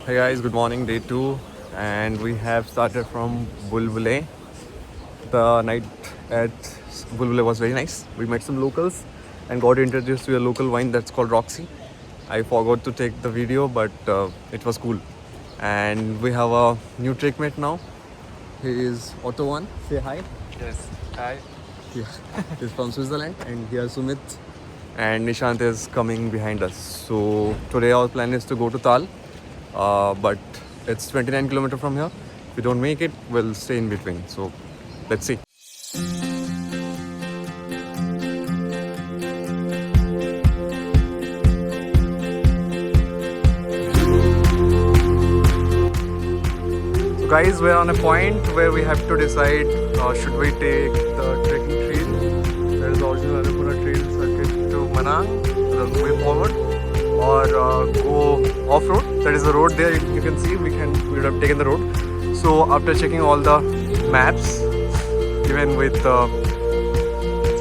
Hey guys, good morning, day 2, and we have started from Bulbule. The night at Bulbule was very nice. We met some locals and got introduced to a local wine that's called Roxy. I forgot to take the video, but it was cool. And we have a new trick mate now. He is Otto One. Say hi. Yes. Hi. Yeah. He's from Switzerland, and here Sumit and Nishant is coming behind us. So today our plan is to go to Tal, but it's 29 kilometers from here. If we don't make it, we'll stay in between. So let's see. So guys, we're on a point where we have to decide should we take the trekking trail, that is the original Annapurna trail circuit to Manang, the way forward, or go off-road. That is the road there, you can see we would have taken the road. So after checking all the maps, even with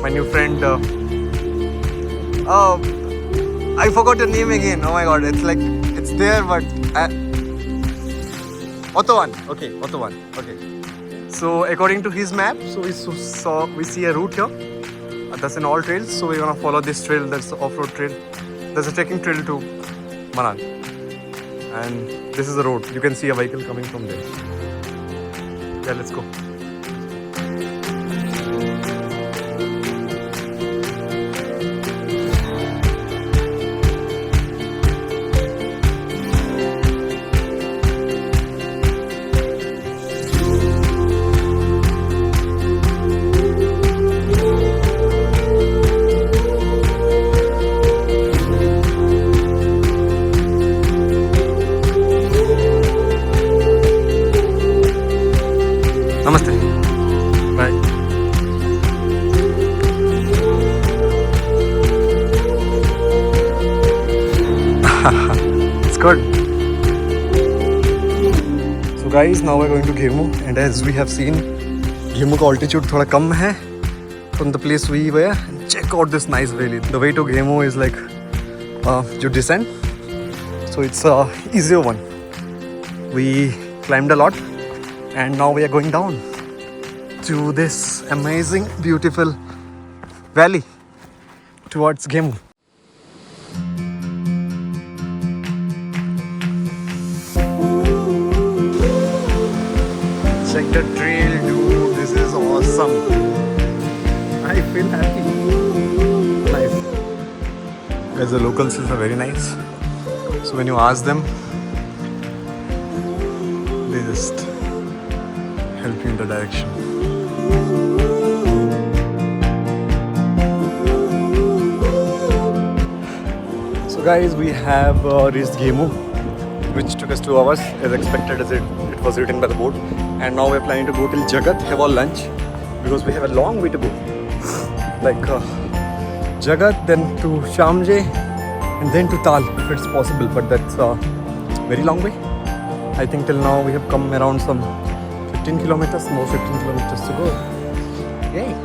my new friend, I forgot your name again. Oh my god, it's there, but Otto One. Okay, Otto One. Okay. So according to his map, so we see a route here. That's in all trails. So we're gonna follow this trail. That's the off-road trail. There's a trekking trail to Manang, and this is the road. You can see a vehicle coming from there. Yeah, let's go. Namaste. Bye. It's good. So guys, now we're going to Ghemu, and as we have seen, Ghemu का altitude थोड़ा कम है from the place we were. And check out this nice valley. The way to Ghemu is like you descend, so it's a easier one. We climbed a lot, and now we are going down to this amazing, beautiful valley towards Ghemu. Check the trail, dude. This is awesome. I feel happy. Nice. Guys, the locals are very nice. So when you ask them, they just help you in the direction. So guys, we have reached Ghemu, which took us 2 hours as expected, as it was written by the board. And now we're planning to go till Jagat, have our lunch, because we have a long way to go. Like Jagat, then to Shamje, and then to Tal if it's possible, but that's a very long way. I think till now we have come around some 15 kilometers, more 15 kilometers to go. Yay!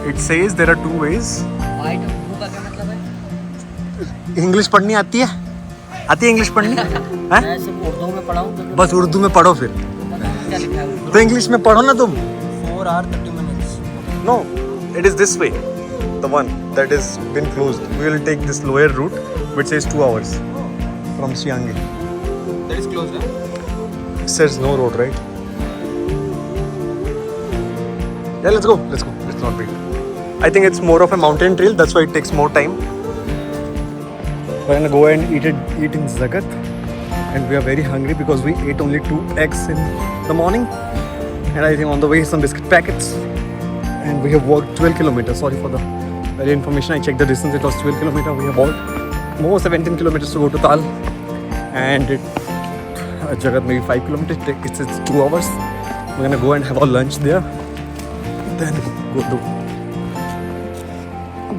It says there are 2 ways. English पढ़नी आती है? आती है English पढ़नी? हैं? उर्दू में पढ़ाऊँ बस उर्दू में पढ़ो फिर। तो इंग्लिश में पढ़ो ना तुम। 4 hours 30 minutes. No, it is this way. The one that is been closed. We will take this lower route, which says 2 hours from Siangi. That is closed, huh? It says no road, right? Yeah, let's go. Let's go. Let's not wait. I think it's more of a mountain trail. That's why it takes more time. We're gonna go and eat in Jagat, and we are very hungry because we ate only 2 eggs in the morning, and I think on the way some biscuit packets. And we have walked 12 kilometers. Sorry for the very information. I checked the distance. It was 12 kilometers. We have walked more 17 kilometers to go to Tal, and Jagat maybe 5 kilometers. It's 2 hours. We're gonna go and have our lunch there, then go to,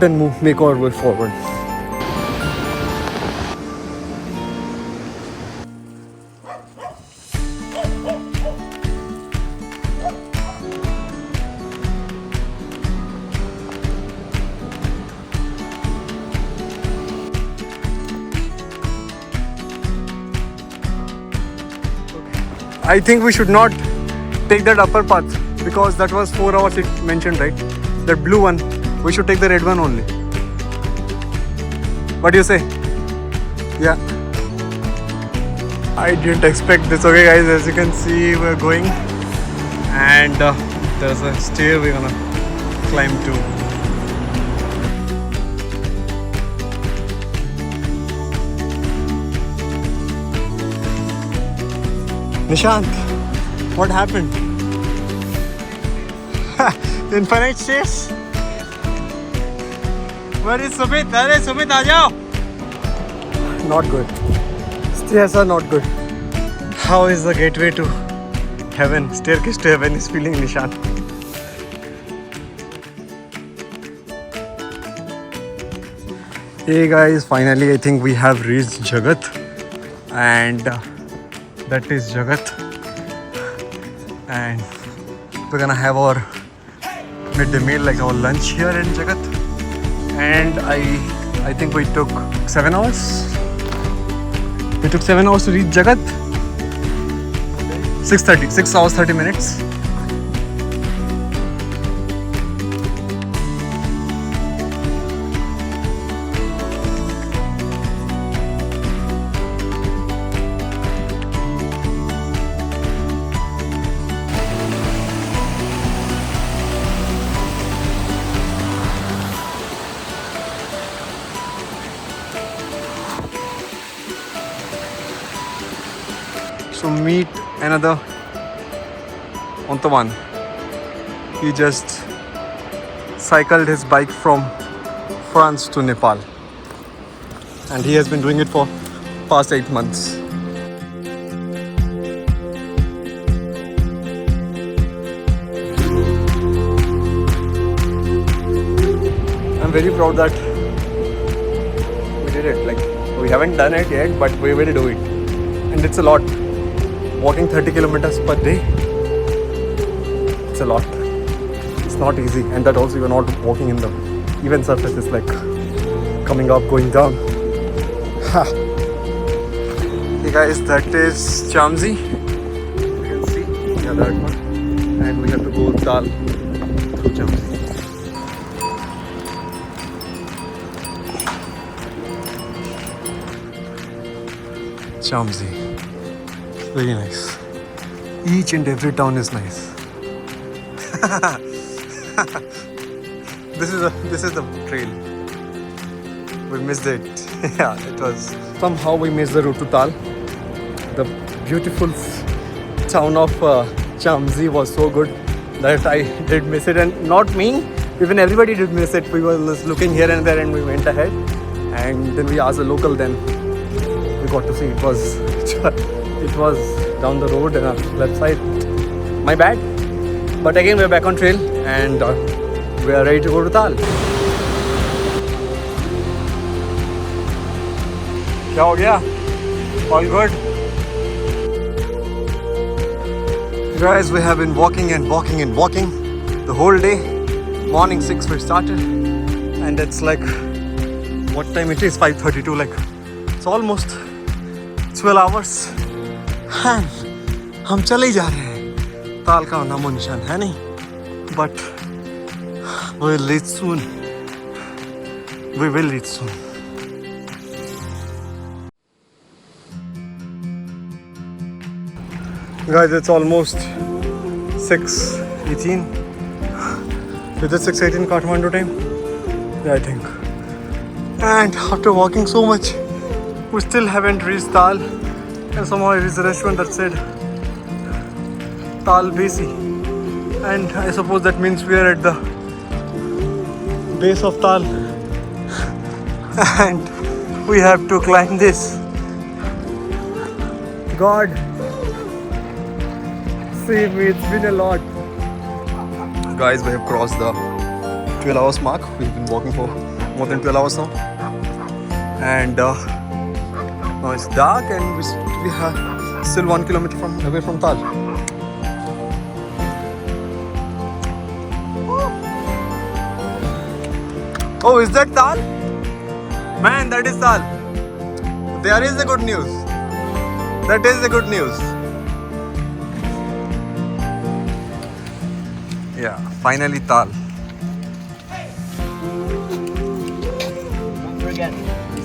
then make our way forward. I think we should not take that upper path because that was 4 hours it mentioned, right? That blue one. We should take the red one only. What do you say? Yeah. I didn't expect this. Okay guys, as you can see, we're going and there's a stair we're gonna climb to. Nishant, what happened? Infinite stairs? Where is Sumit? Arey Sumit, aa jao. Not good. Stairs are not good. How is the gateway to heaven? Staircase to heaven is feeling Nishant. Hey guys, finally I think we have reached Jagat and that is Jagat and we're gonna have our midday meal, like our lunch here in Jagat. And I think we took 7 hours. We took 7 hours to reach Jagat. 6 hours 30 minutes. So meet another Ontaman. He just cycled his bike from France to Nepal. And he has been doing it for past 8 months. I'm very proud that we did it. Like, we haven't done it yet, but we will do it. And it's a lot. Walking 30 kilometers per day, it's a lot. It's not easy, and that also you're not walking in the even surface. It's like coming up, going down. Hey guys, that is Chamzi. You can see, yeah, that one. And we have to go Tal to Chamzi. Chamzi. Very nice. Each and every town is nice. This is the trail. We missed it. Yeah, it was. Somehow we missed the route to Tal. The beautiful town of Chamzi was so good that I did miss it, and not me. Even everybody did miss it. We were looking here and there, and we went ahead. And then we asked a local. Then we got to see it was. It was down the road and left side. My bad. But again, we're back on trail and we are ready to go to Tal. क्या हो गया? All good? Guys, we have been walking and walking and walking the whole day. Morning 6 we started and it's like, what time it is? 5:32. Like, it's almost 12 hours. हम चले जा रहे हैं. ताल का नामो निशान है नहीं. But we'll reach soon. We will reach soon. Guys, it's almost 6:18. Is it 6:18 Kathmandu time? Yeah, I think. And after walking so much, we still haven't reached Tal. And somehow there is a restaurant that said Tal Besi. And I suppose that means we are at the base of Tal. And we have to climb this. God, save me, it's been a lot. Guys, we have crossed the 12 hours mark. We've been walking for more than 12 hours now. And now it's dark and we are still 1 kilometer away from Tal. Oh, is that Tal? Man, that is Tal. There is the good news. That is the good news. Yeah, finally Tal. Don't forget.